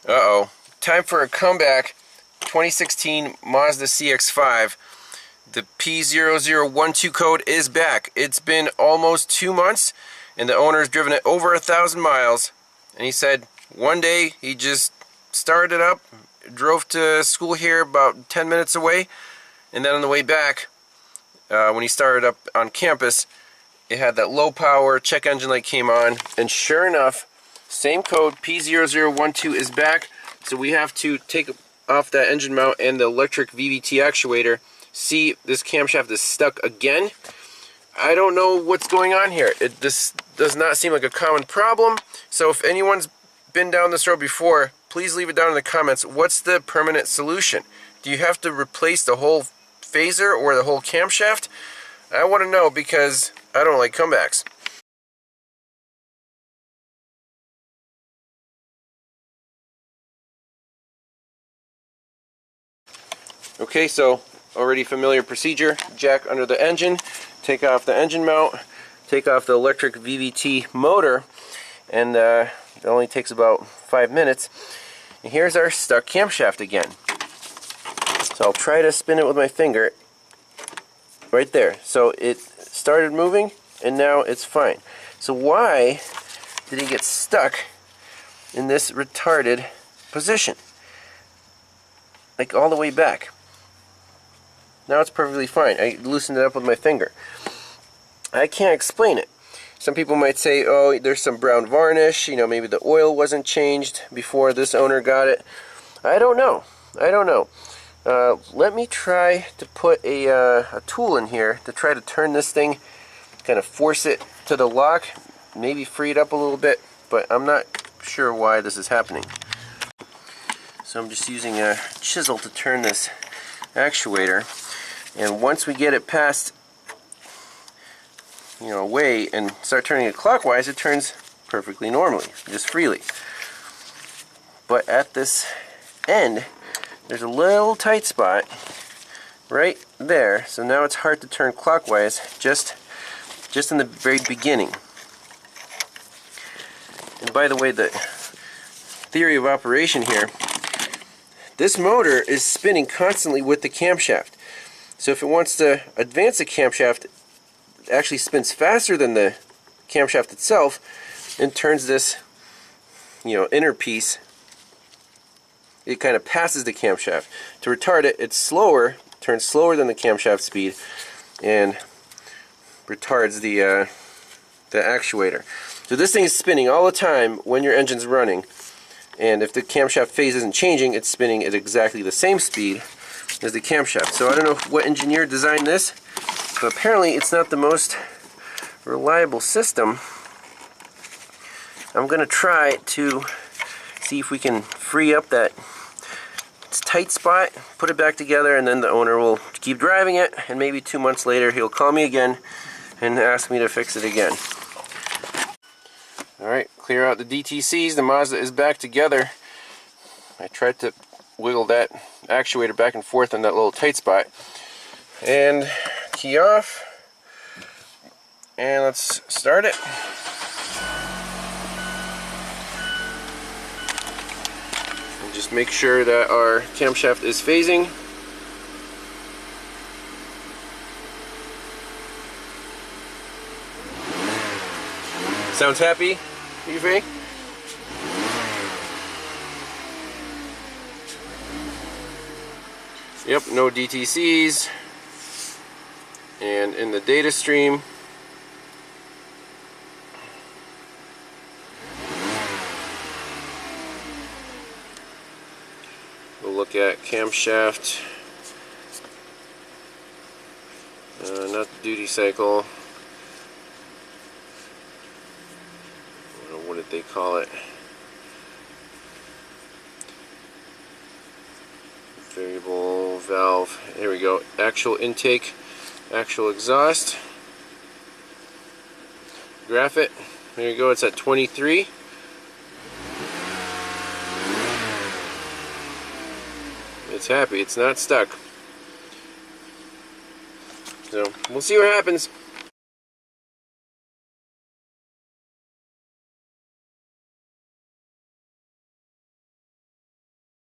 Uh-oh. Time for a comeback. 2016 Mazda CX5. The P0012 code is back. It's been almost 2 months, and the owner's driven it over 1,000 miles. And he said one day he just started it up, drove to school here about 10 minutes away, and then on the way back, when he started up on campus, it had that low power check engine light came on, and sure enough, same code, P0012 is back. So we have to take off that engine mount and the electric VVT actuator. See, this camshaft is stuck again. I don't know what's going on here. This does not seem like a common problem. So if anyone's been down this road before, please leave it down in the comments. What's the permanent solution? Do you have to replace the whole phaser or the whole camshaft? I want to know, because I don't like comebacks. Okay, so already familiar procedure. Jack under the engine, take off the engine mount, take off the electric VVT motor, and it only takes about 5 minutes. And here's our stuck camshaft again. So I'll try to spin it with my finger. Right there. So it started moving, and now it's fine. So why did he get stuck in this retarded position? Like all the way back. Now it's perfectly fine. I loosened it up with my finger. I can't explain it. Some people might say, oh, there's some brown varnish, you know, maybe the oil wasn't changed before this owner got it. I don't know. Let me try to put a tool in here to try to turn this thing, kind of force it to the lock, maybe free it up a little bit, but I'm not sure why this is happening. So I'm just using a chisel to turn this actuator, and once we get it past, you know, away and start turning it clockwise, it turns perfectly normally, just freely. But at this end, there's a little tight spot right there, so now it's hard to turn clockwise just in the very beginning. And by the way, the theory of operation here, this motor is spinning constantly with the camshaft. So if it wants to advance the camshaft, it actually spins faster than the camshaft itself and turns this, you know, inner piece. It kind of passes the camshaft. To retard it, it's slower, turns slower than the camshaft speed, and retards the actuator. So this thing is spinning all the time when your engine's running, and if the camshaft phase isn't changing, it's spinning at exactly the same speed as the camshaft. So I don't know what engineer designed this, but apparently it's not the most reliable system. I'm going to try to see if we can free up that tight spot, put it back together, and then the owner will keep driving it, and maybe 2 months later he'll call me again and ask me to fix it again. Alright, clear out the DTCs. The Mazda is back together. I tried to wiggle that actuator back and forth on that little tight spot. And key off. And let's start it. And just make sure that our camshaft is phasing. Sounds happy, you think? Yep, no DTCs. And in the data stream, we'll look at camshaft, not the duty cycle. What did they call it? Variable valve. Here we go. Actual intake, actual exhaust. Graph it. There you go. It's at 23. It's happy. It's not stuck. So we'll see what happens.